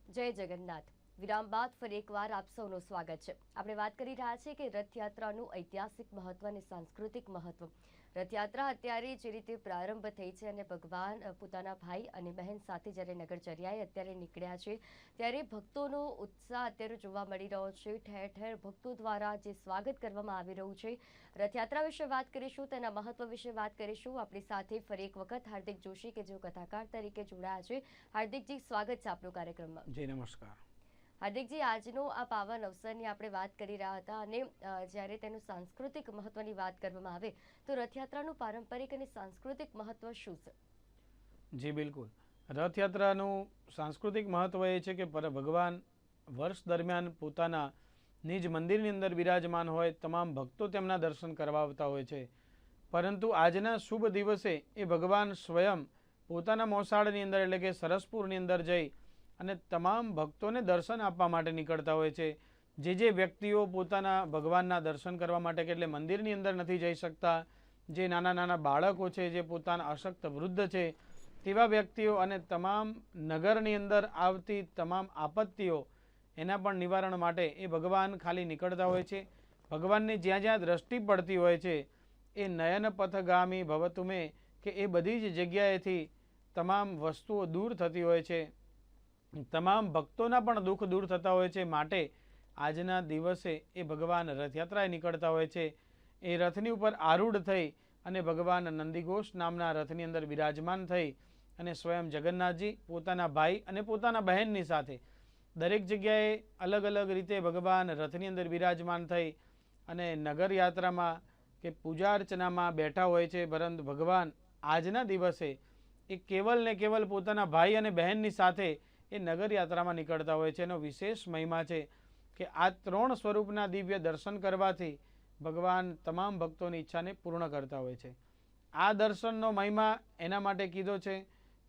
જય જગન્નાથ। વિરામ બાદ ફરી એકવાર આપ સૌનું સ્વાગત છે। આપણે વાત કરી રહ્યા છીએ કે રથયાત્રાનું ઐતિહાસિક મહત્વ અને સાંસ્કૃતિક મહત્વ। રથયાત્રા અત્યારે જે રીતે પ્રારંભ થઈ છે અને ભગવાન પોતાના ભાઈ અને બહેન સાથે જ્યારે નગરચર્યાએ અત્યારે નીકળ્યા છે ત્યારે ભક્તોનો ઉત્સાહ અત્યારે જોવા મળી રહ્યો છે। ઠેર ઠેર ભક્તો દ્વારા જે સ્વાગત કરવામાં આવી રહ્યું છે। રથયાત્રા વિશે વાત કરીશું, તેના મહત્વ વિશે વાત કરીશું। આપણી સાથે ફરી એક વખત હાર્દિક જોશી કે જેઓ કથાકાર તરીકે જોડાયા છે। હાર્દિકજી, સ્વાગત છે આપનું કાર્યક્રમમાં। જી નમસ્કાર। હાર્દિકજી, આજનો આ પાવન અવસરની આપણે વાત કરી રહ્યા હતા અને જ્યારે તેનું સાંસ્કૃતિક મહત્વની વાત કરવામાં આવે તો રથયાત્રાનું પારંપરિક અને સાંસ્કૃતિક મહત્વ શું છે? જી બિલકુલ, રથયાત્રાનું સાંસ્કૃતિક મહત્વ એ છે કે ભગવાન વર્ષ દરમિયાન પોતાના નિજ મંદિરની અંદર બિરાજમાન હોય, તમામ ભક્તો તેમના દર્શન કરવા આવતા હોય છે, પરંતુ આજના શુભ દિવસે એ ભગવાન સ્વયં પોતાના મોસાળની અંદર એટલે કે સરસપુરની અંદર જઈ અને તમામ ભક્તોને દર્શન આપવા માટે નીકળતા હોય છે। જે વ્યક્તિઓ પોતાના ભગવાનના દર્શન કરવા માટે કે એટલે મંદિરની અંદર નથી જઈ શકતા, જે નાના નાના બાળકો છે, જે પોતાના અશક્ત વૃદ્ધ છે, તેવા વ્યક્તિઓ અને તમામ નગરની અંદર આવતી તમામ આપત્તિઓ એના પણ નિવારણ માટે એ ભગવાન ખાલી નીકળતા હોય છે। ભગવાનની જ્યાં જ્યાં દ્રષ્ટિ પડતી હોય છે એ નયન પથગામી ભવતુમે કે એ બધી જ જગ્યાએથી તમામ વસ્તુઓ દૂર થતી હોય છે, તમામ ભક્તોના પણ દુઃખ દૂર થતા હોય છે। માટે આજના દિવસે એ ભગવાન રથયાત્રાએ નીકળતા હોય છે। એ રથની ઉપર આરૂઢ થઈ અને ભગવાન નંદીઘોષ નામના રથની અંદર બિરાજમાન થઈ અને સ્વયં જગન્નાથજી પોતાના ભાઈ અને પોતાના બહેનની સાથે દરેક જગ્યાએ અલગ અલગ રીતે ભગવાન રથની અંદર બિરાજમાન થઈ અને નગર યાત્રામાં કે પૂજા અર્ચનામાં બેઠા હોય છે। પરંતુ ભગવાન આજના દિવસે એ કેવલ ને કેવલ પોતાના ભાઈ અને બહેનની સાથે એ નગર યાત્રામાં નીકળતા હોય છે। એનો વિશેષ મહિમા છે કે આ ત્રણ સ્વરૂપના દિવ્ય દર્શન કરવાથી ભગવાન તમામ ભક્તોની ઈચ્છાને પૂર્ણ કરતા હોય છે। આ દર્શનનો મહિમા એના માટે કીધો છે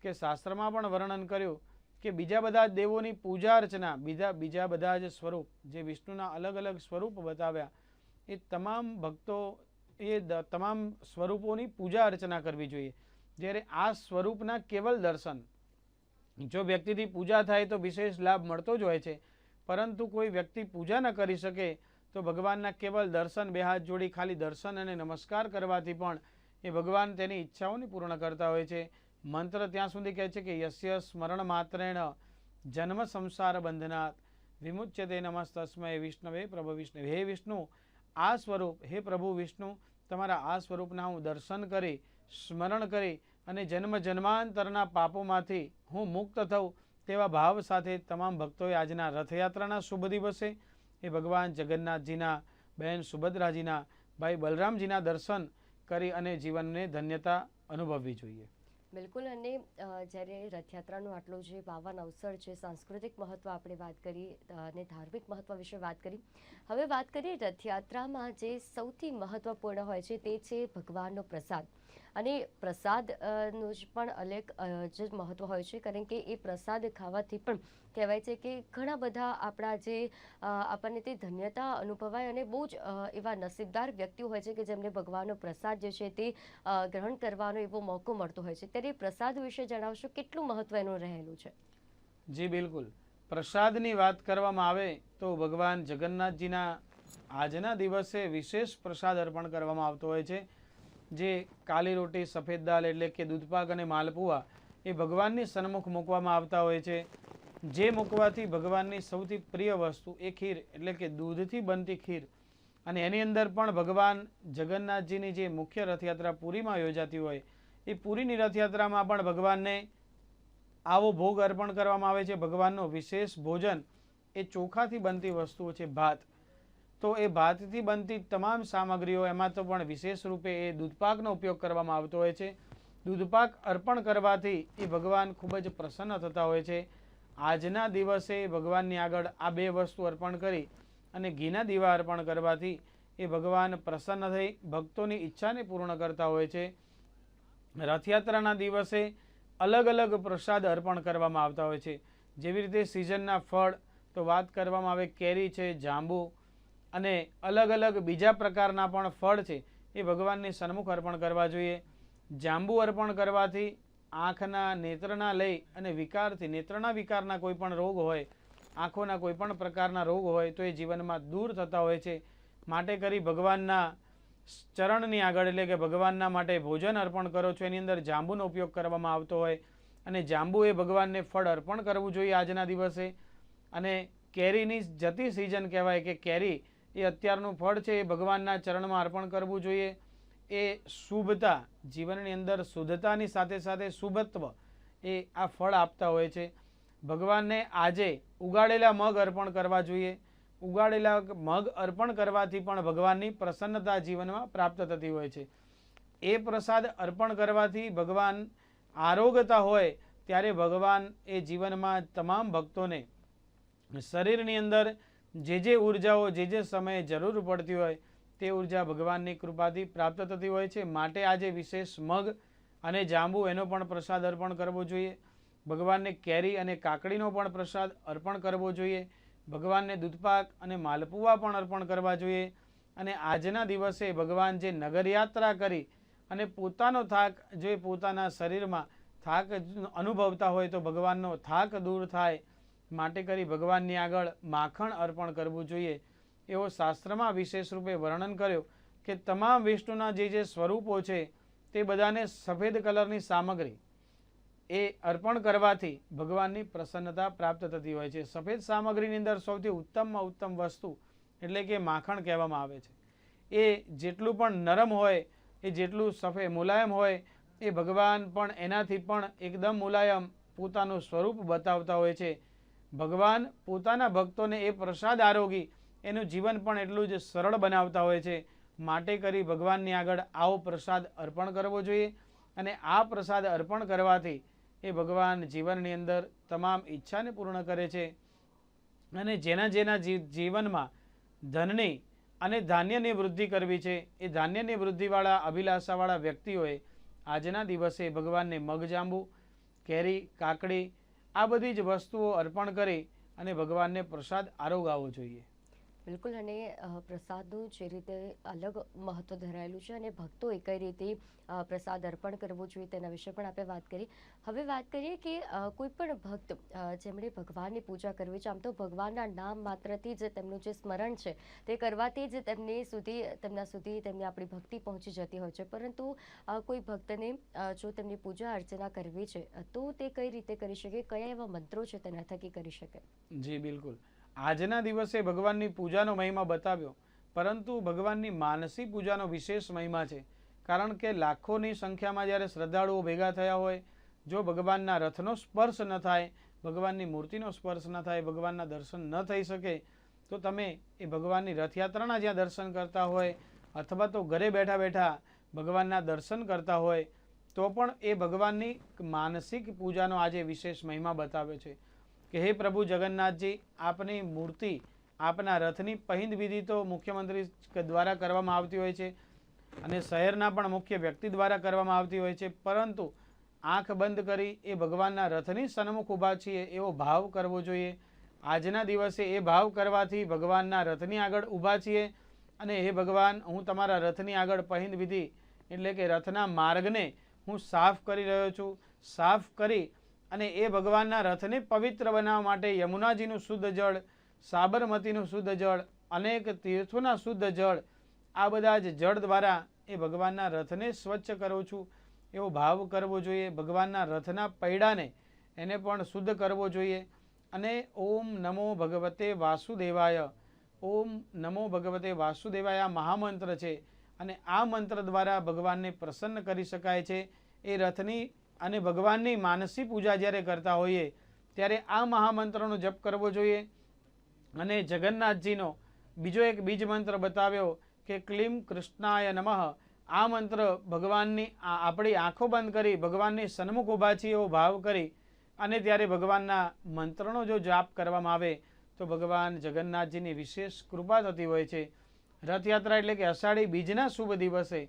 કે શાસ્ત્રમાં પણ વર્ણન કર્યું કે બીજા બધા દેવોની પૂજા અર્ચના, બીજા બધા જ સ્વરૂપ જે વિષ્ણુના અલગ અલગ સ્વરૂપ બતાવ્યા, એ તમામ ભક્તો એ તમામ સ્વરૂપોની પૂજા અર્ચના કરવી જોઈએ। જ્યારે આ સ્વરૂપના કેવલ દર્શન જો વ્યક્તિથી પૂજા થાય તો વિશેષ લાભ મળતો જ હોય છે, પરંતુ કોઈ વ્યક્તિ પૂજા ન કરી શકે તો ભગવાનના કેવલ દર્શન, બે હાથ જોડી ખાલી દર્શન અને નમસ્કાર કરવાથી પણ એ ભગવાન તેની ઈચ્છાઓને પૂર્ણ કરતા હોય છે। મંત્ર ત્યાં સુધી કહે છે કે યસ્ય સ્મરણ માત્રેણ જન્મ સંસાર બંધનાત વિમુચ્યતે નમસ્તસ્મય વિષ્ણવે પ્રભુ વિષ્ણુ। હે વિષ્ણુ, આ સ્વરૂપ, હે પ્રભુ વિષ્ણુ, તમારા આ સ્વરૂપના હું દર્શન કરી, સ્મરણ કરી અને જન્મ જન્માંતરના પાપોમાંથી હું મુક્ત થઉં તેવા ભાવ સાથે તમામ ભક્તોએ આજના રથયાત્રાના શુભ દિવસે એ ભગવાન જગન્નાથજીના, બહેન સુભદ્રાજીના, ભાઈ બલરામજીના દર્શન કરી અને જીવનને ધન્યતા અનુભવવી જોઈએ। બિલકુલ। અને જ્યારે રથયાત્રાનું આટલું જે પાવન અવસર છે, સાંસ્કૃતિક મહત્વ આપણે વાત કરી અને ધાર્મિક મહત્વ વિશે વાત કરી, હવે વાત કરીએ રથયાત્રામાં જે સૌથી મહત્વપૂર્ણ હોય છે તે છે ભગવાનનો પ્રસાદ। અને પ્રસાદનું પણ અલગ જ મહત્વ હોય છે, કારણ કે એ પ્રસાદ ખાવાથી પણ કહેવાય છે કે ઘણા બધા આપણા જે આપણને તે ધન્યતા અનુભવાય અને બહુ જ એવા નસીબદાર વ્યક્તિઓ હોય છે કે જેમને ભગવાનનો પ્રસાદ જે છે તે ગ્રહણ કરવાનો એવો મોકો મળતો હોય છે। ત્યારે પ્રસાદ વિશે જણાવશો, કેટલું મહત્વ એનું રહેલું છે? જી બિલકુલ, પ્રસાદની વાત કરવામાં આવે તો ભગવાન જગન્નાથજીના આજના દિવસે વિશેષ પ્રસાદ અર્પણ કરવામાં આવતો હોય છે। જે કાલી રોટી, સફેદ દાળ એટલે કે દૂધપાક અને માલપુઆ એ ભગવાનની સન્મુખ મૂકવામાં આવતા હોય છે। જે મૂકવાથી ભગવાનની સૌથી પ્રિય વસ્તુ એ ખીર એટલે કે દૂધથી બનતી ખીર, અને એની અંદર પણ ભગવાન જગન્નાથજીની જે મુખ્ય રથયાત્રા પુરીમાં યોજાતી હોય એ પુરીની રથયાત્રામાં પણ ભગવાનને આવો ભોગ અર્પણ કરવામાં આવે છે। ભગવાનનો વિશેષ ભોજન એ ચોખાથી બનતી વસ્તુઓ છે, ભાત। તો એ ભાતથી બનતી તમામ સામગ્રીઓ, એમાં તો પણ વિશેષ રૂપે એ દૂધપાકનો ઉપયોગ કરવામાં આવતો હોય છે। દૂધપાક અર્પણ કરવાથી એ ભગવાન ખૂબ જ પ્રસન્ન થતા હોય છે। આજના દિવસે ભગવાનની આગળ આ બે વસ્તુ અર્પણ કરી અને ઘીના દીવા અર્પણ કરવાથી એ ભગવાન પ્રસન્ન થઈ ભક્તોની ઈચ્છાને પૂર્ણ કરતા હોય છે। રથયાત્રાના દિવસે અલગ અલગ પ્રસાદ અર્પણ કરવામાં આવતા હોય છે। જેવી રીતે સિઝનના ફળ તો વાત કરવામાં આવે, કેરી છે, જાંબુ અને અલગ અલગ બીજા પ્રકારના પણ ફળ છે એ ભગવાનની સન્મુખ અર્પણ કરવા જોઈએ। જાંબુ અર્પણ કરવાથી આંખના નેત્રના લઈ અને વિકારથી નેત્રના વિકારના કોઈ પણ રોગ હોય, આંખોના કોઈ પણ પ્રકારના રોગ હોય તો એ જીવનમાં દૂર થતા હોય છે. માટે કરી ભગવાનના ચરણની આગળ એટલે કે ભગવાનના માટે ભોજન અર્પણ કરો છો, એની અંદર જાંબુનો ઉપયોગ કરવામાં આવતો હોય અને જાંબુ એ ભગવાનને ફળ અર્પણ કરવું જોઈએ આજના દિવસે. અને કેરીની જતી સિઝન કહેવાય કે કેરી એ અત્યારનું ફળ છે, એ ભગવાનના ચરણમાં અર્પણ કરવું જોઈએ. એ શુભતા, જીવનની અંદર શુદ્ધતાની સાથે સાથે શુભત્વ એ આ ફળ આપતા હોય છે. ભગવાનને આજે ઉગાડેલા મગ અર્પણ કરવા જોઈએ. ઉગાડેલા મગ અર્પણ કરવાથી પણ ભગવાનની પ્રસન્નતા જીવનમાં પ્રાપ્ત થતી હોય છે. એ પ્રસાદ અર્પણ કરવાથી ભગવાન આરોગતા હોય ત્યારે ભગવાન એ જીવનમાં તમામ ભક્તોને શરીરની અંદર જે ઉર્જાઓ જે સમયે જરૂર પડતી હોય તે ઉર્જા ભગવાનની કૃપાથી પ્રાપ્ત થતી હોય છે. માટે આજે વિશેષ મગ અને જાંબુ એનો પણ પ્રસાદ અર્પણ કરવો જોઈએ. ભગવાનને કેરી અને કાકડીનો પણ પ્રસાદ અર્પણ કરવો જોઈએ. ભગવાનને દૂધપાક અને માલપુઆ પણ અર્પણ કરવા જોઈએ. અને આજના દિવસે ભગવાન જે નગરયાત્રા કરી અને પોતાનો થાક, જો પોતાના શરીરમાં થાક અનુભવતા હોય તો ભગવાનનો થાક દૂર થાય માટે કરી ભગવાનની આગળ માખણ અર્પણ કરવું જોઈએ. એવો શાસ્ત્રમાં વિશેષ રૂપે વર્ણન કર્યો કે તમામ વિષ્ણુના જે સ્વરૂપો છે તે બધાને સફેદ કલરની સામગ્રી એ અર્પણ કરવાથી ભગવાનની પ્રસન્નતા પ્રાપ્ત થતી હોય છે. સફેદ સામગ્રીની અંદર સૌથી ઉત્તમમાં ઉત્તમ વસ્તુ એટલે કે માખણ કહેવામાં આવે છે. એ જેટલું પણ નરમ હોય, એ જેટલું સફેદ મુલાયમ હોય, એ ભગવાન પણ એનાથી પણ એકદમ મુલાયમ પોતાનું સ્વરૂપ બતાવતા હોય છે. ભગવાન પોતાના ભક્તોને એ પ્રસાદ આરોગી એનું જીવન પણ એટલું જ સરળ બનાવતા હોય છે. માટે કરી ભગવાનની આગળ આવો પ્રસાદ અર્પણ કરવો જોઈએ. અને આ પ્રસાદ અર્પણ કરવાથી એ ભગવાન જીવનની અંદર તમામ ઈચ્છાને પૂર્ણ કરે છે. અને જેના જીવનમાં ધનની અને ધાન્યની વૃદ્ધિ કરવી છે, એ ધાન્યની વૃદ્ધિવાળા અભિલાષાવાળા વ્યક્તિઓએ આજના દિવસે ભગવાનને મગજાંબુ, કેરી, કાકડી આ બધી જ વસ્તુઓ અર્પણ કરી અને ભગવાનને પ્રસાદ આરોગાવવો જોઈએ. બિલકુલ. અને પ્રસાદનું જે રીતે અલગ મહત્ત્વ ધરાયેલું છે અને ભક્તોએ કઈ રીતે પ્રસાદ અર્પણ કરવો જોઈએ તેના વિશે પણ આપણે વાત કરી. હવે વાત કરીએ કે કોઈ પણ ભક્ત જેમણે ભગવાનની પૂજા કરવી છે, આમ તો ભગવાનના નામ માત્રથી જ તેમનું જે સ્મરણ છે તે કરવાથી જ તેમના સુધી તેમની આપણી ભક્તિ પહોંચી જતી હોય છે. પરંતુ કોઈ ભક્તને જો તેમની પૂજા અર્ચના કરવી છે તો તે કઈ રીતે કરી શકે, કયા એવા મંત્રો છે તેના થકી કરી શકે? જી બિલકુલ. આજના દિવસે ભગવાનની પૂજાનો મહિમા બતાવ્યો, પરંતુ ભગવાનની માનસી પૂજાનો વિશેષ મહિમા છે. કારણ કે લાખોની સંખ્યામાં જ્યારે શ્રદ્ધાળુઓ ભેગા થયા હોય, જો ભગવાનના રથનો સ્પર્શ ન થાય, ભગવાનની મૂર્તિનો સ્પર્શ ન થાય, ભગવાનના દર્શન ન થઈ શકે, તો તમે એ ભગવાનની રથયાત્રાના જ્યાં દર્શન કરતા હોય અથવા તો ઘરે બેઠા બેઠા ભગવાનના દર્શન કરતા હોય તો પણ એ ભગવાનની માનસિક પૂજાનો આજે વિશેષ મહિમા બતાવે છે કે હે પ્રભુ જગન્નાથજી, આપની મૂર્તિ, આપના રથની પહિંદ વિધિ તો મુખ્યમંત્રી દ્વારા કરવામાં આવતી હોય છે અને શહેરના પણ મુખ્ય વ્યક્તિ દ્વારા કરવામાં આવતી હોય છે. પરંતુ આંખ બંધ કરી એ ભગવાનના રથની સન્મુખ ઊભા છીએ એવો ભાવ કરવો જોઈએ. આજના દિવસે એ ભાવ કરવાથી ભગવાનના રથની આગળ ઊભા છીએ અને હે ભગવાન, હું તમારા રથની આગળ પહિંદ વિધિ એટલે કે રથના માર્ગને હું સાફ કરી રહ્યો છું. સાફ કરી અને એ ભગવાનના રથને પવિત્ર બનાવવા માટે યમુનાજીનું શુદ્ધ જળ, સાબરમતીનું શુદ્ધ જળ, અનેક તીર્થોના શુદ્ધ જળ, આ બધા જ જળ દ્વારા એ ભગવાનના રથને સ્વચ્છ કરું છું એવો ભાવ કરવો જોઈએ. ભગવાનના રથના પૈડાને એને પણ શુદ્ધ કરવો જોઈએ. અને ઓમ નમો ભગવતે વાસુદેવાય, ઓમ નમો ભગવતે વાસુદેવાય આ મહામંત્ર છે અને આ મંત્ર દ્વારા ભગવાનને પ્રસન્ન કરી શકાય છે. એ રથની અને ભગવાનની માનસી પૂજા જ્યારે કરતા હોઈએ ત્યારે આ મહામંત્રનો જપ કરવો જોઈએ. અને જગન્નાથજીનો બીજો એક બીજ મંત્ર બતાવ્યો કે ક્લીમ કૃષ્ણાય નમઃ. આ મંત્ર ભગવાનની આપણી આંખો બંધ કરી ભગવાનની સન્મુખ ઊભા છીએ એવો ભાવ કરી અને ત્યારે ભગવાનના મંત્રનો જો જાપ કરવામાં આવે તો ભગવાન જગન્નાથજીની વિશેષ કૃપા થતી હોય છે. રથયાત્રા એટલે કે અષાઢી બીજના શુભ દિવસે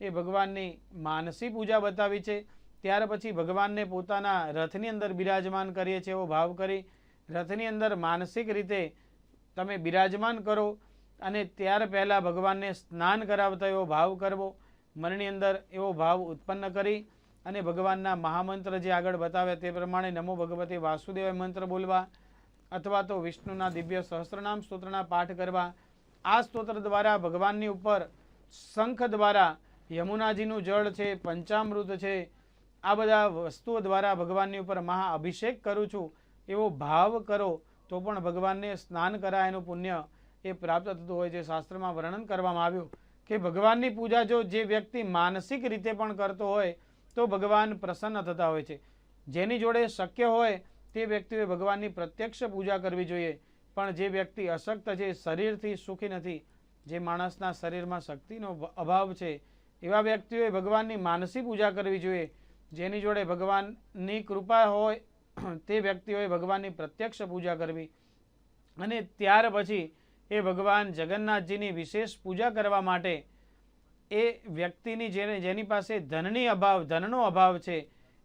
એ ભગવાનની માનસી પૂજા બતાવી છે. ત્યાર પછી ભગવાનને પોતાના રથની અંદર બિરાજમાન કરીએ છીએ એવો ભાવ કરી રથની અંદર માનસિક રીતે તમે બિરાજમાન કરો અને ત્યાર પહેલાં ભગવાનને સ્નાન કરાવતા એવો ભાવ કરવો. મનની અંદર એવો ભાવ ઉત્પન્ન કરી અને ભગવાનના મહામંત્ર જે આગળ બતાવ્યા તે પ્રમાણે નમો ભગવતે વાસુદેવાય મંત્ર બોલવા અથવા તો વિષ્ણુના દિવ્ય સહસ્ત્રનામ સ્તોત્રના પાઠ કરવા. આ સ્તોત્ર દ્વારા ભગવાનની ઉપર શંખ દ્વારા યમુનાજીનું જળ છે, પંચામૃત છે, આ બધા વસ્તુઓ દ્વારા ભગવાનની ઉપર મહા અભિષેક કરું છું એવો ભાવ કરો તો પણ ભગવાનને સ્નાન કરાય એનું પુણ્ય એ પ્રાપ્ત થતું હોય છે. શાસ્ત્રમાં વર્ણન કરવામાં આવ્યું કે ભગવાનની પૂજા જો જે વ્યક્તિ માનસિક રીતે પણ કરતો હોય તો ભગવાન પ્રસન્ન થતા હોય છે. જેની જોડે શક્ય હોય તે વ્યક્તિએ ભગવાનની પ્રત્યક્ષ પૂજા કરવી જોઈએ. પણ જે વ્યક્તિ અશક્ત છે, શરીરથી સુખી નથી, જે માણસના શરીરમાં શક્તિનો અભાવ છે, એવા વ્યક્તિઓએ ભગવાનની માનસી પૂજા કરવી જોઈએ. જેની જોડે ભગવાનની કૃપા હોય તે વ્યક્તિઓએ ભગવાનની પ્રત્યક્ષ પૂજા કરવી અને ત્યાર પછી એ ભગવાન જગન્નાથજીની વિશેષ પૂજા કરવા માટે એ વ્યક્તિની જેની પાસે ધનનો અભાવ છે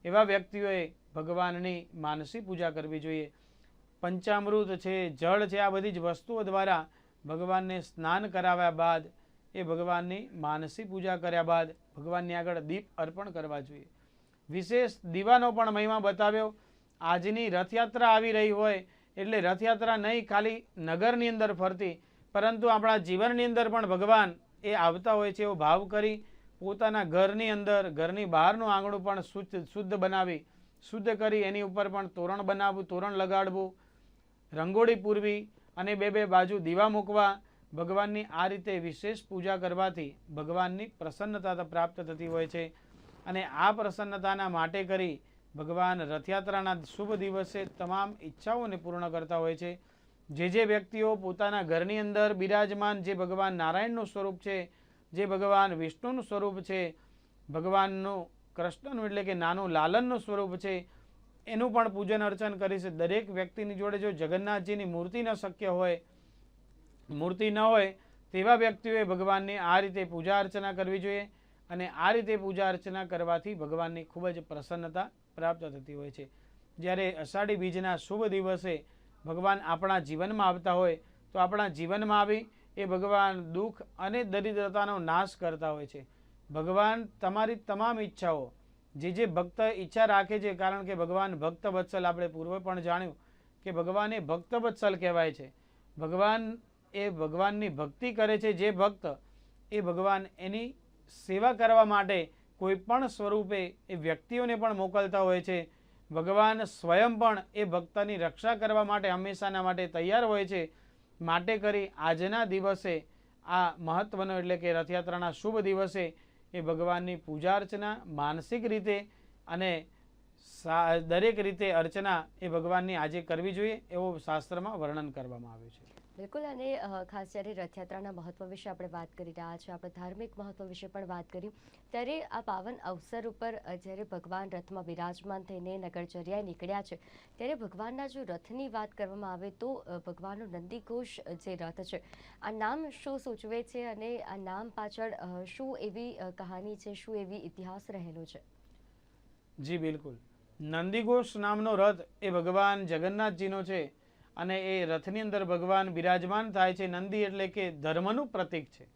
એવા વ્યક્તિઓએ ભગવાનની માનસી પૂજા કરવી જોઈએ. પંચામૃત છે, જળ છે, આ બધી જ વસ્તુઓ દ્વારા ભગવાનને સ્નાન કરાવ્યા બાદ એ ભગવાનની માનસી પૂજા કર્યા બાદ ભગવાનની આગળ દીપ અર્પણ કરવા જોઈએ. વિશેષ દીવાનો પણ મહિમા બતાવ્યો. આજની રથયાત્રા આવી રહી હોય એટલે રથયાત્રા નહીં ખાલી નગરની અંદર ફરતી, પરંતુ આપણા જીવનની અંદર પણ ભગવાન એ આવતા હોય છે એવો ભાવ કરી પોતાના ઘરની અંદર, ઘરની બહારનું આંગણું પણ શુદ્ધ બનાવી, શુદ્ધ કરી એની ઉપર પણ તોરણ બનાવવું, તોરણ લગાડવું, રંગોળી પૂરવી અને બે બાજુ દીવા મૂકવા. ભગવાનની આ રીતે વિશેષ પૂજા કરવાથી ભગવાનની પ્રસન્નતા પ્રાપ્ત થતી હોય છે. અને આ પ્રસન્નતાના માટે કરી ભગવાન રથયાત્રાના શુભ દિવસે તમામ ઈચ્છાઓને પૂર્ણ કરતા હોય છે. જે વ્યક્તિઓ પોતાના ઘરની અંદર બિરાજમાન જે ભગવાન નારાયણનું સ્વરૂપ છે, જે ભગવાન વિષ્ણુનું સ્વરૂપ છે, ભગવાનનું કૃષ્ણનું એટલે કે નાનું લાલનનું સ્વરૂપ છે, એનું પણ પૂજન અર્ચન કરી છે. દરેક વ્યક્તિની જોડે જો જગન્નાથજીની મૂર્તિ ન શક્ય હોય, મૂર્તિ ન હોય તેવા વ્યક્તિઓએ ભગવાનની આ રીતે પૂજા અર્ચના કરવી જોઈએ. અને આ રીતે પૂજા અર્ચના કરવાથી ભગવાનની ખૂબ જ પ્રસન્નતા પ્રાપ્ત થતી હોય છે. જ્યારે અષાઢી બીજના શુભ દિવસે ભગવાન આપણા જીવનમાં આવતા હોય તો આપણા જીવનમાં આવી એ ભગવાન દુઃખ અને દરિદ્રતાનો નાશ કરતા હોય છે. ભગવાન તમારી તમામ ઈચ્છાઓ જે ભક્ત ઈચ્છા રાખે છે, કારણ કે ભગવાન ભક્ત વત્સલ, આપણે પૂર્વે પણ જાણ્યું કે ભગવાન એ ભક્ત વત્સલ કહેવાય છે. ભગવાન એ ભગવાનની ભક્તિ કરે છે જે ભક્ત, એ ભગવાન એની સેવા કરવા માટે કોઈ પણ સ્વરૂપે એ વ્યક્તિઓને પણ મોકલતા હોય છે. ભગવાન સ્વયં પણ એ ભક્તની રક્ષા કરવા માટે હંમેશાના માટે તૈયાર હોય છે. માટે કરી આજના દિવસે આ મહત્વનો એટલે કે રથયાત્રાના શુભ દિવસે એ ભગવાનની પૂજા અર્ચના માનસિક રીતે અને દરેક રીતે અર્ચના એ ભગવાનની આજે કરવી જોઈએ એવો શાસ્ત્રમાં વર્ણન કરવામાં આવ્યું છે. બિલકુલ. અને ખાસ જ્યારે રથયાત્રાના મહત્વ વિશે આપણે વાત કરી રહ્યા છીએ, આપણે ધાર્મિક મહત્વ વિશે પણ વાત કરી, ત્યારે આ પાવન અવસર ઉપર જ્યારે ભગવાન રથમાં બિરાજમાન થઈને નગરચર્યાએ નીકળ્યા છે, ત્યારે ભગવાનના જો રથની વાત કરવામાં આવે તો ભગવાનનો નંદીઘોષ જે રથ છે, આ નામ શું સૂચવે છે અને આ નામ પાછળ શું એવી કહાની છે, શું એવી ઇતિહાસ રહેલો છે? જી બિલકુલ. નંદીઘોષ નામનો રથ એ ભગવાન જગન્નાથજીનો છે અને એ રથની અંદર ભગવાન બિરાજમાન થાય છે. નંદી એટલે કે ધર્મનું પ્રતીક છે.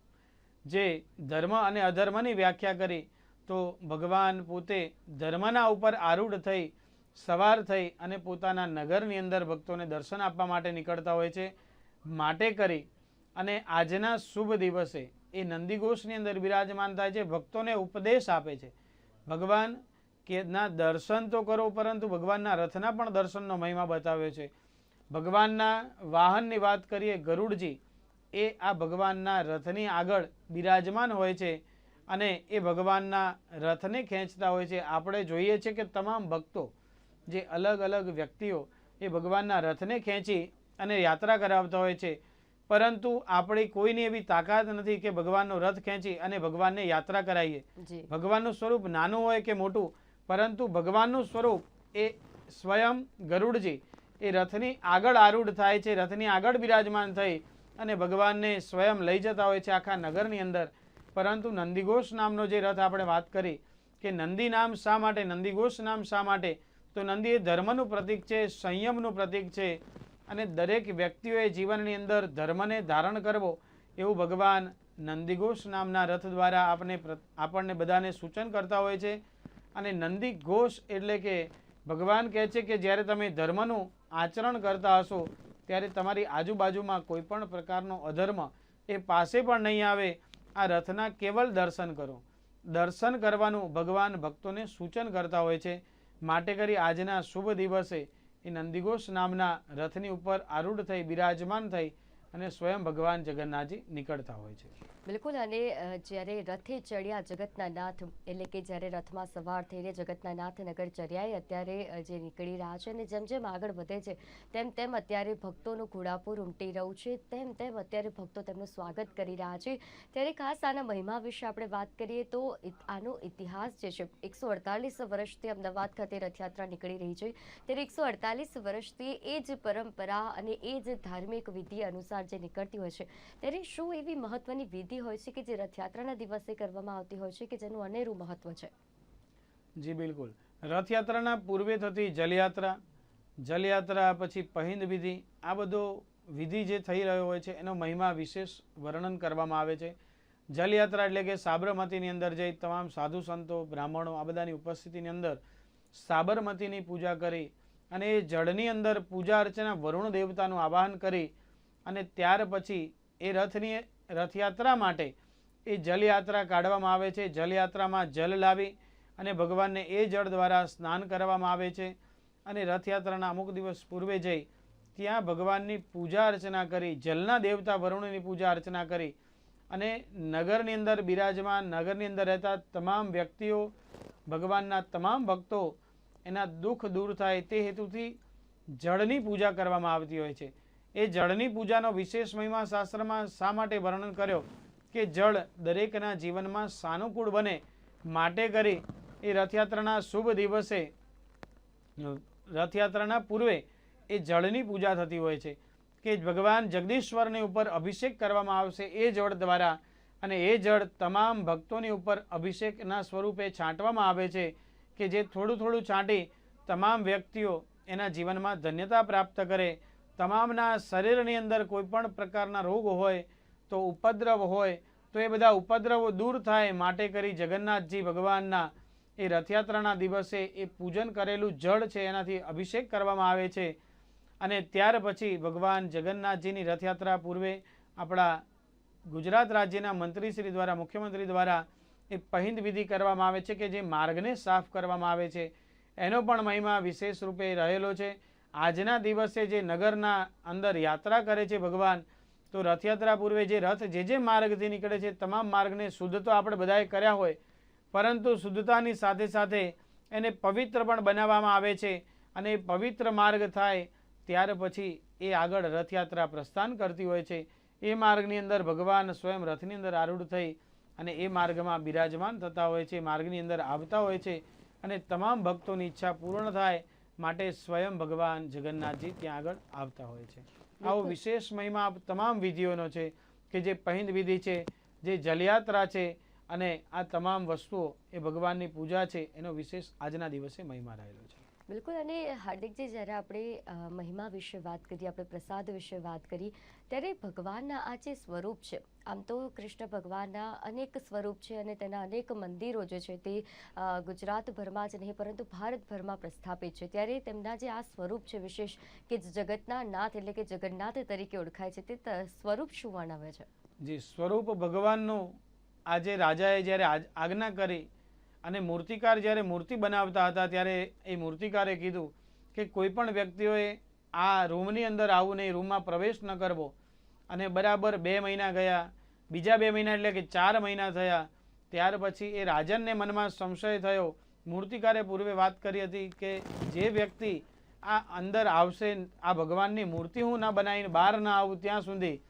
જે ધર્મ અને અધર્મની વ્યાખ્યા કરી તો ભગવાન પોતે ધર્મના ઉપર આરૂઢ થઈ, સવાર થઈ અને પોતાના નગરની અંદર ભક્તોને દર્શન આપવા માટે નીકળતા હોય છે. માટે કરી અને આજના શુભ દિવસે એ નંદીઘોષની અંદર બિરાજમાન થાય છે, ભક્તોને ઉપદેશ આપે છે. ભગવાન કે ના દર્શન તો કરો, પરંતુ ભગવાનના રથના પણ દર્શનનો મહિમા બતાવ્યો છે. ભગવાનના વાહનની વાત કરીએ, ગરુડજી એ આ ભગવાનના રથની આગળ બિરાજમાન હોય છે અને એ ભગવાનના રથને ખેંચતા હોય છે. આપણે જોઈએ છીએ કે તમામ ભક્તો જે અલગ અલગ વ્યક્તિઓ એ ભગવાનના રથને ખેંચી અને યાત્રા કરાવતા હોય છે, પરંતુ આપણી કોઈની એવી તાકાત નથી કે ભગવાનનો રથ ખેંચી અને ભગવાનને યાત્રા કરાવીએ. ભગવાનનું સ્વરૂપ નાનું હોય કે મોટું, પરંતુ ભગવાનનું સ્વરૂપ એ સ્વયં ગરુડજી એ રથની આગળ આરૂઢ થાય છે, રથની આગળ બિરાજમાન થઈ અને ભગવાનને સ્વયં લઈ જતા હોય છે આખા નગરની અંદર. પરંતુ નંદીઘોષ નામનો જે રથ આપણે વાત કરી કે નંદી નામ શા માટે, નંદીઘોષ નામ શા માટે, તો નંદી એ ધર્મનું પ્રતીક છે, સંયમનું પ્રતીક છે અને દરેક વ્યક્તિઓએ જીવનની અંદર ધર્મને ધારણ કરવો એવું ભગવાન નંદીઘોષ નામના રથ દ્વારા આપણને બધાને સૂચન કરતા હોય છે. અને નંદી ઘોષ એટલે કે ભગવાન કહે છે કે જ્યારે તમે ધર્મનું આચરણ કરતા હશો ત્યારે તમારી આજુબાજુમાં કોઈ પણ પ્રકારનો અધર્મ એ પાસે પણ નહીં આવે. આ રથના કેવલ દર્શન કરો. દર્શન કરવાનું ભગવાન ભક્તોને સૂચન કરતા હોય છે. માટે કરી આજના શુભ દિવસે એ નંદીઘોષ નામના રથની ઉપર આરૂઢ થઈ બિરાજમાન થઈ અને સ્વયં ભગવાન જગન્નાથજી નીકળતા હોય છે. બિલકુલ. અને જ્યારે રથે ચડ્યા જગતના નાથ એટલે કે જ્યારે રથમાં સવાર થઈને જગતના નાથ નગર ચર્યાએ અત્યારે જે નીકળી રહ્યા છે અને જેમ જેમ આગળ વધે છે તેમ તેમ અત્યારે ભક્તોનું ઘોડાપુર ઉમટી રહ્યું છે, તેમ તેમ અત્યારે ભક્તો તેમનું સ્વાગત કરી રહ્યા છે. ત્યારે ખાસ આના મહિમા વિશે આપણે વાત કરીએ તો આનો ઇતિહાસ જે છે 148 વર્ષથી અમદાવાદ ખાતે રથયાત્રા નીકળી રહી છે. ત્યારે 148 વર્ષથી એ જ પરંપરા અને એ જ ધાર્મિક વિધિ અનુસાર જે નીકળતી હોય છે, ત્યારે શું એવી મહત્વની વિધિ હોય છે કે જે રથયાત્રાના દિવસે કરવામાં આવતી હોય છે કે જેનું અનેરું મહત્વ છે? જી બિલકુલ. રથયાત્રાના પૂર્વે થતી જલયાત્રા, જલયાત્રા પછી પહિંદ વિધિ, આ બધો વિધિ જે થઈ રહ્યો હોય છે એનો મહિમા વિશેષ વર્ણન કરવામાં આવે છે. જલયાત્રા એટલે કે સાબરમતીની અંદર જઈ તમામ સાધુ સંતો બ્રાહ્મણો આ બધાની ઉપસ્થિતિની અંદર સાબરમતીની પૂજા કરી અને એ જળની અંદર પૂજા અર્ચના વરુણ દેવતાનું આવાહન કરી અને ત્યાર પછી એ રથયાત્રા માટે એ જલયાત્રા કાઢવામાં આવે છે. જલયાત્રામાં જલ લાવી અને ભગવાનને એ જળ દ્વારા સ્નાન કરવામાં આવે છે અને રથયાત્રાના અમુક દિવસ પૂર્વે જઈ ત્યાં ભગવાનની પૂજા અર્ચના કરી, જલના દેવતા વરુણની પૂજા અર્ચના કરી અને નગરની અંદર બિરાજમાન, નગરની અંદર રહેતા તમામ વ્યક્તિઓ, ભગવાનના તમામ ભક્તો એના દુઃખ દૂર થાય તે હેતુથી જળની પૂજા કરવામાં આવતી હોય છે. એ જળની પૂજાનો વિશેષ મહિમા શાસ્ત્રમાં શા માટે વર્ણન કર્યો કે જળ દરેકના જીવનમાં સાનુકૂળ બને માટે કરી એ રથયાત્રાના શુભ દિવસે, રથયાત્રાના પૂર્વે એ જળની પૂજા થતી હોય છે કે ભગવાન જગદીશ્વરની ઉપર અભિષેક કરવામાં આવશે એ જળ દ્વારા અને એ જળ તમામ ભક્તોની ઉપર અભિષેકના સ્વરૂપે છાંટવામાં આવે છે કે જે થોડું થોડું છાંટી તમામ વ્યક્તિઓ એના જીવનમાં ધન્યતા પ્રાપ્ત કરે. તમામના શરીરની અંદર કોઈ પણ પ્રકારના રોગ હોય તો ઉપદ્રવ હોય તો એ બધા ઉપદ્રવો દૂર થાય માટે કરી જગન્નાથજી ભગવાનના એ રથયાત્રાના દિવસે એ પૂજન કરેલું જળ છે એનાથી અભિષેક કરવામાં આવે છે. અને ત્યાર પછી ભગવાન જગન્નાથજીની રથયાત્રા પૂર્વે આપણા ગુજરાત રાજ્યના મંત્રીશ્રી દ્વારા, મુખ્યમંત્રી દ્વારા એ પહિંદ વિધિ કરવામાં આવે છે કે જે માર્ગને સાફ કરવામાં આવે છે. એનો પણ મહિમા વિશેષ રૂપે રહેલો છે. આજના દિવસે જે નગરના અંદર યાત્રા કરે છે ભગવાન, તો રથયાત્રા પૂર્વે જે રથ જે માર્ગથી નીકળે છે તમામ માર્ગને શુદ્ધ તો આપણે બધાએ કર્યા હોય, પરંતુ શુદ્ધતાની સાથે સાથે એને પવિત્ર પણ બનાવવામાં આવે છે અને એ પવિત્ર માર્ગ થાય ત્યાર પછી એ આગળ રથયાત્રા પ્રસ્થાન કરતી હોય છે. એ માર્ગની અંદર ભગવાન સ્વયં રથની અંદર આરૂઢ થઈ અને એ માર્ગમાં બિરાજમાન થતા હોય છે, માર્ગની અંદર આવતા હોય છે અને તમામ ભક્તોની ઈચ્છા પૂર્ણ થાય માટે સ્વયં ભગવાન જગન્નાથજી ત્યાં આગળ આવતા હોય છે. આવો વિશેષ મહિમા તમામ વિધિઓનો છે કે જે પહિંદ વિધિ છે, જે જલયાત્રા છે અને આ તમામ વસ્તુઓ એ ભગવાનની પૂજા છે એનો વિશેષ આજના દિવસે મહિમા રહેલો છે. બિલકુલ. અને હાર્દિકજી, જ્યારે આપણે મહિમા વિશે વાત કરી, આપણે પ્રસાદ વિશે વાત કરી, ત્યારે ભગવાનના આ જે સ્વરૂપ છે, આમ તો કૃષ્ણ ભગવાનના અનેક સ્વરૂપ છે અને તેના અનેક મંદિરો જે છે તે ગુજરાતભરમાં જ નહીં પરંતુ ભારતભરમાં પ્રસ્થાપિત છે. ત્યારે તેમના જે આ સ્વરૂપ છે વિશેષ કે જગતના નાથ એટલે કે જગન્નાથ તરીકે ઓળખાય છે, તે સ્વરૂપ શું વર્ણવે છે? જી, સ્વરૂપ ભગવાનનું આજે રાજાએ જ્યારે આજ્ઞા કરી અને મૂર્તિકાર જ્યારે મૂર્તિ બનાવતા હતા ત્યારે એ મૂર્તિકારે કીધું કે કોઈ પણ વ્યક્તિઓએ આ રૂમની અંદર આવવું નહીં, રૂમમાં પ્રવેશ ન કરવો. અને બરાબર 2 મહિના ગયા, બીજા 2 મહિના એટલે કે 4 મહિના થયા. ત્યાર પછી એ રાજનને મનમાં સંશય થયો. મૂર્તિકારે પૂર્વે વાત કરી હતી કે જે વ્યક્તિ આ અંદર આવશે, આ ભગવાનની મૂર્તિ હું ના બનાવીને બહાર ના આવું ત્યાં સુધી,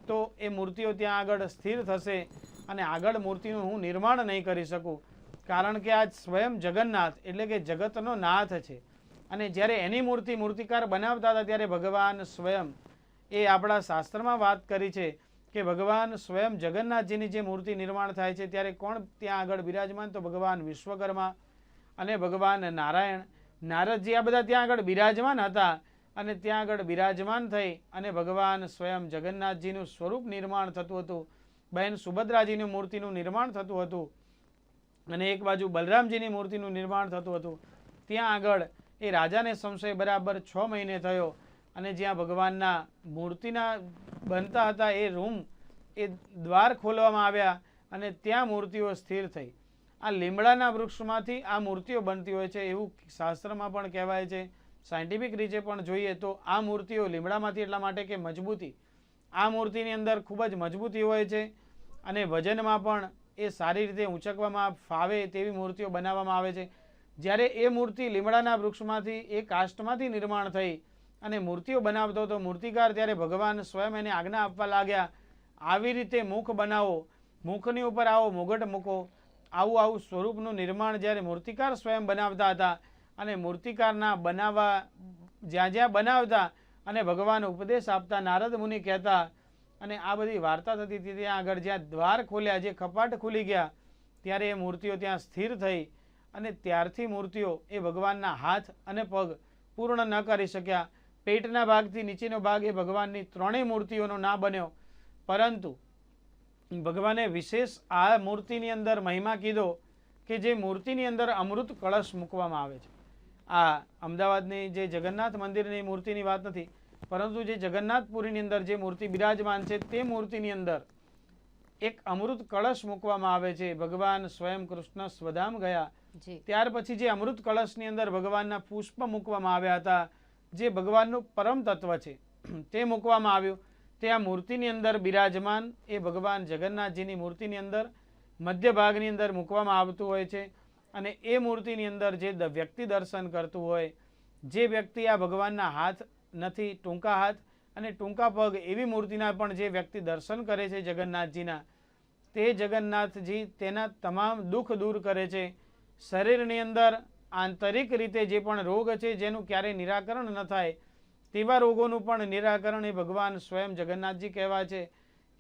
તો એ મૂર્તિઓ ત્યાં આગળ સ્થિર થશે અને આગળ મૂર્તિનું હું નિર્માણ નહીં કરી શકું. કારણ કે આ સ્વયં જગન્નાથ એટલે કે જગતનો નાથ છે અને જ્યારે એની મૂર્તિકાર બનાવતા હતા ત્યારે ભગવાન સ્વયં, એ આપણા શાસ્ત્રમાં વાત કરી છે કે ભગવાન સ્વયં જગન્નાથજીની જે મૂર્તિ નિર્માણ થાય છે ત્યારે કોણ ત્યાં આગળ બિરાજમાન? તો ભગવાન વિશ્વકર્મા અને ભગવાન નારાયણ, નારદજી, આ બધા ત્યાં આગળ બિરાજમાન હતા અને ત્યાં આગળ બિરાજમાન થઈ અને ભગવાન સ્વયં જગન્નાથજીનું સ્વરૂપ નિર્માણ થતું હતું. બહેન સુભદ્રાજીની મૂર્તિનું નિર્માણ થતું હતું અને એક બાજુ બલરામજીની મૂર્તિનું નિર્માણ થતું હતું. ત્યાં આગળ એ રાજાને સંશય બરાબર 6 મહિને થયો અને જ્યાં ભગવાનના મૂર્તિના બનતા હતા એ રૂમ એ દ્વાર ખોલવામાં આવ્યા અને ત્યાં મૂર્તિઓ સ્થિર થઈ. આ લીમડાના વૃક્ષમાંથી આ મૂર્તિઓ બનતી હોય છે એવું શાસ્ત્રમાં પણ કહેવાય છે. સાયન્ટિફિક રીતે પણ જોઈએ તો આ મૂર્તિઓ લીમડામાંથી એટલા માટે કે મજબૂતી, આ મૂર્તિની અંદર ખૂબ જ મજબૂતી હોય છે અને વજનમાં પણ એ સારી રીતે ઊંચકવામાં ફાવે તેવી મૂર્તિઓ બનાવવામાં આવે છે. જ્યારે એ મૂર્તિ લીમડાના વૃક્ષમાંથી એ કાષ્ટમાંથી નિર્માણ થઈ અને મૂર્તિઓ બનાવતો હતો મૂર્તિકાર, ત્યારે ભગવાન સ્વયં એને આજ્ઞા આપવા લાગ્યા, આવી રીતે મુખ બનાવો, મુખની ઉપર આવો મુગટ મૂકો. આવું આવું સ્વરૂપનું નિર્માણ જ્યારે મૂર્તિકાર સ્વયં બનાવતા હતા અને મૂર્તિકારના બનાવવા જ્યાં જ્યાં બનાવતા અને ભગવાન ઉપદેશ આપતા, નારદ મુનિ કહેતા અને આ બધી વાર્તા થતી હતી. ત્યાં આગળ જ્યાં દ્વાર ખોલ્યા, જે કપાટ ખુલી ગયા, ત્યારે એ મૂર્તિઓ ત્યાં સ્થિર થઈ અને ત્યારથી મૂર્તિઓ એ ભગવાનના હાથ અને પગ પૂર્ણ ન કરી શક્યા. પેટના ભાગથી નીચેનો ભાગ એ ભગવાનની ત્રણેય મૂર્તિઓનો ના બન્યો. પરંતુ ભગવાને વિશેષ આ મૂર્તિની અંદર મહિમા કીધો કે જે મૂર્તિની અંદર અમૃત કળશ મૂકવામાં આવે છે. આ અમદાવાદની જે જગન્નાથ મંદિરની મૂર્તિની વાત નથી, પરંતુ જે જગન્નાથપુરીની અંદર જે મૂર્તિ બિરાજમાન છે તે મૂર્તિની અંદર એક અમૃત કળશ મૂકવામાં આવે છે. ભગવાન સ્વયં કૃષ્ણ સ્વધામ ગયા ત્યાર પછી જે અમૃત કળશની અંદર ભગવાનના પુષ્પ મૂકવામાં આવ્યા હતા, જે ભગવાનનું પરમ તત્વ છે તે મૂકવામાં આવ્યું. તે આ મૂર્તિની અંદર બિરાજમાન એ ભગવાન જગન્નાથજીની મૂર્તિની અંદર મધ્ય ભાગની અંદર મૂકવામાં આવતું હોય છે. અને એ મૂર્તિની અંદર જે વ્યક્તિ દર્શન કરતું હોય, જે વ્યક્તિ આ ભગવાનના હાથ નથી, ટૂંકા હાથ અને ટૂંકા પગ એવી મૂર્તિના પણ જે વ્યક્તિ દર્શન કરે છે જગન્નાથજીના, તે જગન્નાથજી તેના તમામ દુઃખ દૂર કરે છે. શરીરની અંદર આંતરિક રીતે જે પણ રોગ છે જેનું ક્યારેય નિરાકરણ ન થાય તેવા રોગોનું પણ નિરાકરણ એ ભગવાન સ્વયં જગન્નાથજી કહેવાય છે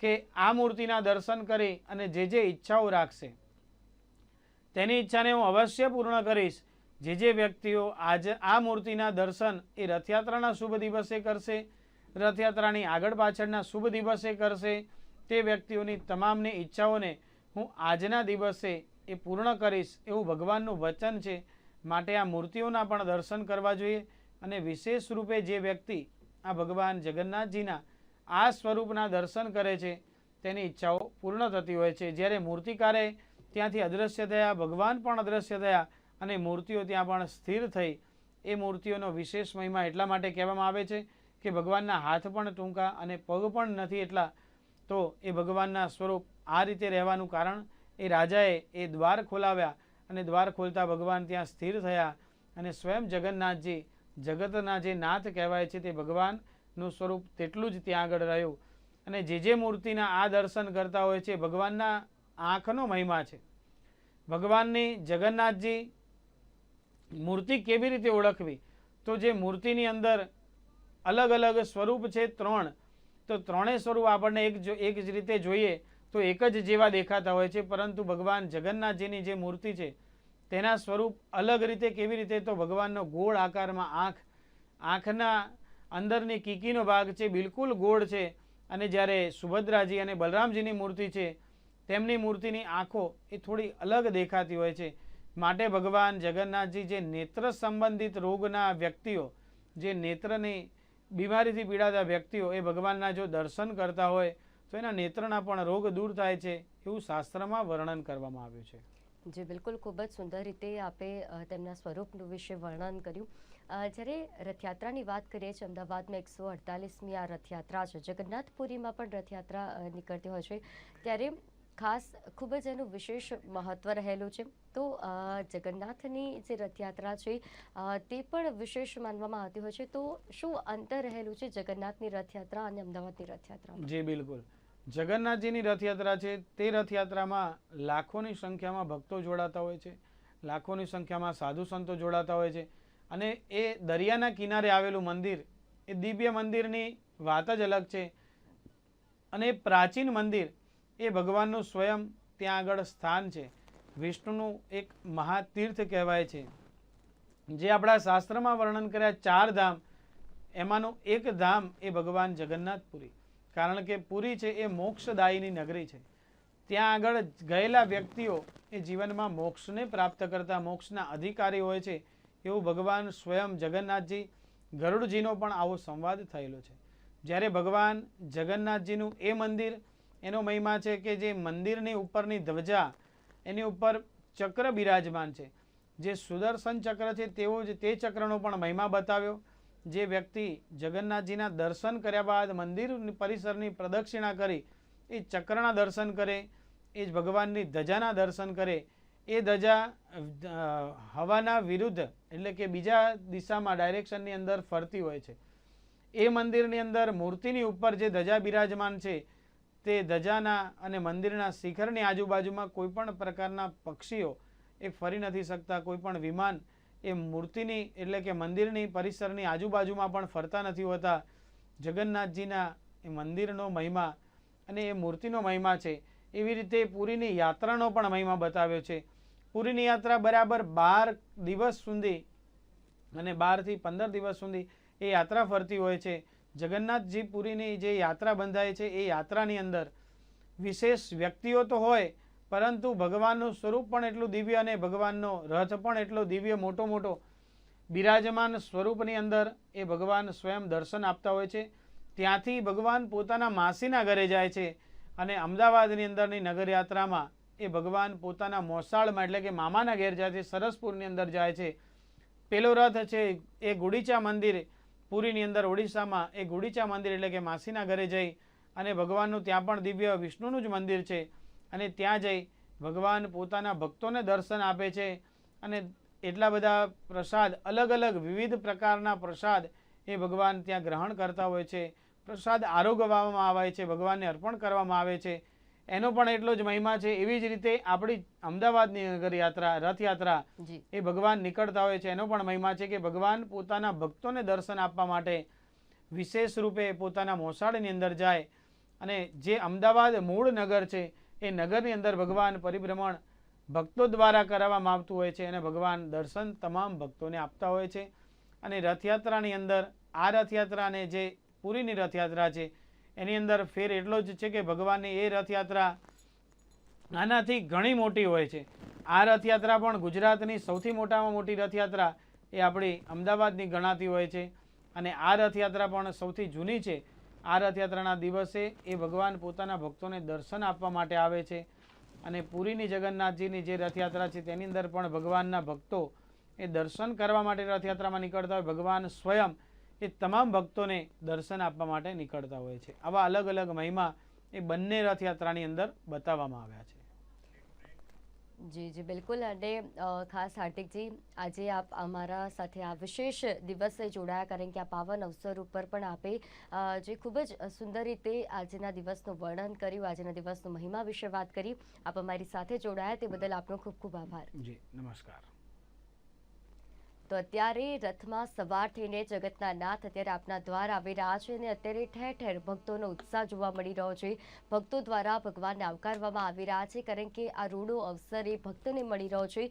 કે આ મૂર્તિના દર્શન કરી અને જે જે ઈચ્છાઓ રાખશે તેની ઈચ્છાને હું અવશ્ય પૂર્ણ કરીશ. જે વ્યક્તિઓ આજ આ મૂર્તિના દર્શન એ રથયાત્રાના શુભ દિવસે કરશે, રથયાત્રાની આગળ પાછળના શુભ દિવસે કરશે, તે વ્યક્તિઓની તમામની ઈચ્છાઓને હું આજના દિવસે એ પૂર્ણ કરીશ એવું ભગવાનનું વચન છે. માટે આ મૂર્તિઓના પણ દર્શન કરવા જોઈએ. અને વિશેષ રૂપે જે વ્યક્તિ આ ભગવાન જગન્નાથજીના આ સ્વરૂપના દર્શન કરે છે તેની ઈચ્છાઓ પૂર્ણ થતી હોય છે. જ્યારે મૂર્તિકારે ત્યાંથી અદૃશ્ય થયા, ભગવાન પણ અદૃશ્ય થયા અને મૂર્તિઓ ત્યાં પણ સ્થિર થઈ. એ મૂર્તિઓનો વિશેષ મહિમા એટલા માટે કહેવામાં આવે છે કે ભગવાનના હાથ પણ ટૂંકા અને પગ પણ નથી એટલા. તો એ ભગવાનના સ્વરૂપ આ રીતે રહેવાનું કારણ એ રાજાએ એ દ્વાર ખોલાવ્યા અને દ્વાર ખોલતા ભગવાન ત્યાં સ્થિર થયા અને સ્વયં જગન્નાથજી જગતના જે નાથ કહેવાય છે તે ભગવાનનું સ્વરૂપ તેટલું જ ત્યાં આગળ રહ્યું. અને જે મૂર્તિના આ દર્શન કરતા હોય છે ભગવાનના આંખનો મહિમા છે. ભગવાનની જગન્નાથજી મૂર્તિ કેવી રીતે ઓળખવી? તો જે મૂર્તિની અંદર અલગ અલગ સ્વરૂપ છે ત્રણ, તો ત્રણેય સ્વરૂપ આપણને એક જ રીતે જોઈએ તો એક જ જેવા દેખાતા હોય છે. પરંતુ ભગવાન જગન્નાથજીની જે મૂર્તિ છે તેના સ્વરૂપ અલગ રીતે કેવી રીતે? તો ભગવાનનો ગોળ આકારમાં આંખ, આંખના અંદરની કીકીનો ભાગ છે બિલકુલ ગોળ છે. અને જ્યારે સુભદ્રાજી અને બલરામજીની મૂર્તિ છે તેમની મૂર્તિની આંખો એ થોડી અલગ દેખાતી હોય છે. માટે ભગવાન જગન્નાથજી જે નેત્ર સંબંધિત રોગના વ્યક્તિઓ, જે નેત્રની બીમારીથી પીડાતા વ્યક્તિઓ એ ભગવાનના જો દર્શન કરતા હોય તો એના નેત્રના પણ રોગ દૂર થાય છે એવું શાસ્ત્રમાં વર્ણન કરવામાં આવ્યું છે. જી બિલકુલ, ખૂબ જ સુંદર રીતે આપે તેમના સ્વરૂપનું વિશે વર્ણન કર્યું. જ્યારે રથયાત્રાની વાત કરીએ છીએ, અમદાવાદમાં 148મી આ રથયાત્રા છે. જગન્નાથપુરીમાં પણ રથયાત્રા નીકળતી હોય છે ત્યારે ખાસ ખૂબ જ એનું વિશેષ મહત્ત્વ રહેલું છે. તો જગન્નાથની જે રથયાત્રા છે તે પણ વિશેષ માનવામાં આવતી હોય છે. તો શું અંતર રહેલું છે જગન્નાથની રથયાત્રા અને અમદાવાદની રથયાત્રા? જી બિલકુલ, જગન્નાથજીની રથયાત્રા છે તે રથયાત્રામાં લાખોની સંખ્યામાં ભક્તો જોડાતા હોય છે, લાખોની સંખ્યામાં સાધુ સંતો જોડાતા હોય છે. અને એ દરિયાના કિનારે આવેલું મંદિર એ દિવ્ય મંદિરની વાત જ અલગ છે. અને પ્રાચીન મંદિર એ ભગવાનનું સ્વયં ત્યાં આગળ સ્થાન છે. વિષ્ણુનું એક મહાતીર્થ કહેવાય છે. જે આપણા શાસ્ત્રમાં વર્ણન કર્યા 4 ધામ એમાંનું એક ધામ એ ભગવાન જગન્નાથપુરી. કારણ કે પુરી છે એ મોક્ષદાયીની નગરી છે. ત્યાં આગળ ગયેલા વ્યક્તિઓ એ જીવનમાં મોક્ષને પ્રાપ્ત કરતા મોક્ષના અધિકારી હોય છે એવું ભગવાન સ્વયં જગન્નાથજી ગરુડજીનો પણ આવો સંવાદ થયેલો છે. જ્યારે ભગવાન જગન્નાથજીનું એ મંદિર એનો મહિમા છે કે જે મંદિરની ઉપરની ધ્વજા એની ઉપર ચક્ર બિરાજમાન છે. જે સુદર્શન ચક્ર છે તેવો જ તે ચક્રનો પણ મહિમા બતાવ્યો. જે વ્યક્તિ જગન્નાથજીના દર્શન કર્યા બાદ મંદિર પરિસરની પ્રદક્ષિણા કરી એ ચક્રના દર્શન કરે, એ જ ભગવાનની ધજાના દર્શન કરે, એ ધજા હવાના વિરુદ્ધ એટલે કે બીજા દિશામાં ડાયરેક્શનની અંદર ફરતી હોય છે. એ મંદિરની અંદર મૂર્તિની ઉપર જે ધજા બિરાજમાન છે તે ધજાના અને મંદિરના શિખરની આજુબાજુમાં કોઈ પણ પ્રકારના પક્ષીઓ એ ફરી નથી શકતા. કોઈ પણ વિમાન એ મૂર્તિની એટલે કે મંદિરની પરિસરની આજુબાજુમાં પણ ફરતા નથી હોતા. જગન્નાથજીના એ મંદિરનો મહિમા અને એ મૂર્તિનો મહિમા છે. એવી રીતે પુરીની યાત્રાનો પણ મહિમા બતાવ્યો છે. પુરીની યાત્રા બરાબર 12 દિવસ સુધી અને 12 થી 15 દિવસ સુધી એ યાત્રા ફરતી હોય છે. જગન્નાથજી પુરીની જે યાત્રા બંધાય છે એ યાત્રાની અંદર વિશેષ વ્યક્તિઓ તો હોય, પરંતુ ભગવાનનું સ્વરૂપ પણ એટલું દિવ્ય અને ભગવાનનો રથ પણ એટલો દિવ્ય મોટો બિરાજમાન સ્વરૂપની અંદર એ ભગવાન સ્વયં દર્શન આપતા હોય છે. ત્યાંથી ભગવાન પોતાના માસીના ઘરે જાય છે અને અમદાવાદની અંદરની નગરયાત્રામાં એ ભગવાન પોતાના મોસાળમાં એટલે કે મામાના ઘેર જાય છે, સરસપુરની અંદર જાય છે. પેલો રથ છે એ ગુડીચા મંદિર પુરીની અંદર ઓડિશામાં એ ગુડીચા મંદિર એટલે કે માસીના ઘરે જઈ અને ભગવાનનું ત્યાં પણ દિવ્ય વિષ્ણુનું જ મંદિર છે અને ત્યાં જઈ ભગવાન પોતાના ભક્તોને દર્શન આપે છે. અને એટલા બધા પ્રસાદ અલગ અલગ વિવિધ પ્રકારના પ્રસાદ એ ભગવાન ત્યાં ગ્રહણ કરતા હોય છે. પ્રસાદ આરોગવામાં આવે છે, ભગવાનને અર્પણ કરવામાં આવે છે. એનો પણ એટલો જ મહિમા છે. એવી જ રીતે આપણી અમદાવાદની નગરયાત્રા રથયાત્રા એ ભગવાન નીકળતા હોય છે. એનો પણ મહિમા છે કે ભગવાન પોતાના ભક્તોને દર્શન આપવા માટે વિશેષ રૂપે પોતાના મોસાળની અંદર જાય અને જે અમદાવાદ મૂળ નગર છે એ નગરની અંદર ભગવાન પરિભ્રમણ ભક્તો દ્વારા કરાવવામાં આવતું હોય છે અને ભગવાન દર્શન તમામ ભક્તોને આપતા હોય છે. અને રથયાત્રાની અંદર આ રથયાત્રાને જે પુરીની રથયાત્રા છે એની અંદર ફેર એટલો જ છે કે ભગવાનની એ રથયાત્રા આનાથી ઘણી મોટી હોય છે. આ રથયાત્રા પણ ગુજરાતની સૌથી મોટામાં મોટી રથયાત્રા એ આપણી અમદાવાદની ગણાતી હોય છે અને આ રથયાત્રા પણ સૌથી જૂની છે. આ રથયાત્રાના દિવસે એ ભગવાન પોતાના ભક્તોને દર્શન આપવા માટે આવે છે અને પુરીની જગન્નાથજીની જે રથયાત્રા છે તેની અંદર પણ ભગવાનના ભક્તો એ દર્શન કરવા માટે રથયાત્રામાં નીકળતા હોય. ભગવાન સ્વયં એ તમામ ભક્તોને દર્શન આપવા માટે નીકળતા હોય છે. આવા અલગ અલગ મહિમા એ બંને રથયાત્રાની અંદર બતાવવામાં આવ્યા છે. જી બિલકુલ. અને ખાસ હાર્દિકજી, આજે આપ અમારા સાથે આ વિશેષ દિવસે જોડાયા, કારણ કે આ પાવન અવસર ઉપર પણ આપે જે ખૂબ જ સુંદર રીતે આજના દિવસનું વર્ણન કર્યું, આજના દિવસનો મહિમા વિશે વાત કરી. આપ અમારી સાથે જોડાયા તે બદલ આપનો ખૂબ ખૂબ આભાર. જી નમસ્કાર. તો અત્યારે રથમાં સવાર થઈને જગતના નાથ અત્યારે આપના દ્વાર આવી રહ્યા છે અને અત્યારે ઠેર ઠેર ભક્તોનો ઉત્સાહ જોવા મળી રહ્યો છે. ભક્તો દ્વારા ભગવાનને આવકારવામાં આવી રહ્યા છે, કારણ કે આ રૂડો અવસર એ ભક્તોને મળી રહ્યો છે.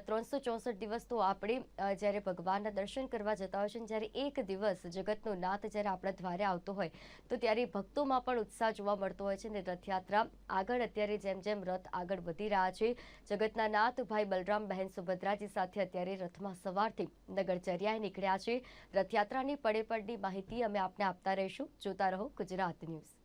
364 દિવસ તો આપણે જ્યારે ભગવાનના દર્શન કરવા જતા હોય છે, જ્યારે એક દિવસ જગતનો નાથ જ્યારે આપણા દ્વારે આવતો હોય તો ત્યારે ભક્તોમાં પણ ઉત્સાહ જોવા મળતો હોય છે. અને રથયાત્રા આગળ અત્યારે જેમ જેમ રથ આગળ વધી રહ્યા છે, જગતના નાથ ભાઈ બલરામ બહેન સુભદ્રાજી સાથે અત્યારે રથમાં સવારથી નગરચર્યાએ નીકળ્યા છે. રથયાત્રાની પડે પડની માહિતી અમે આપને આપતા રહીશું. જોતા રહો ગુજરાત ન્યૂઝ.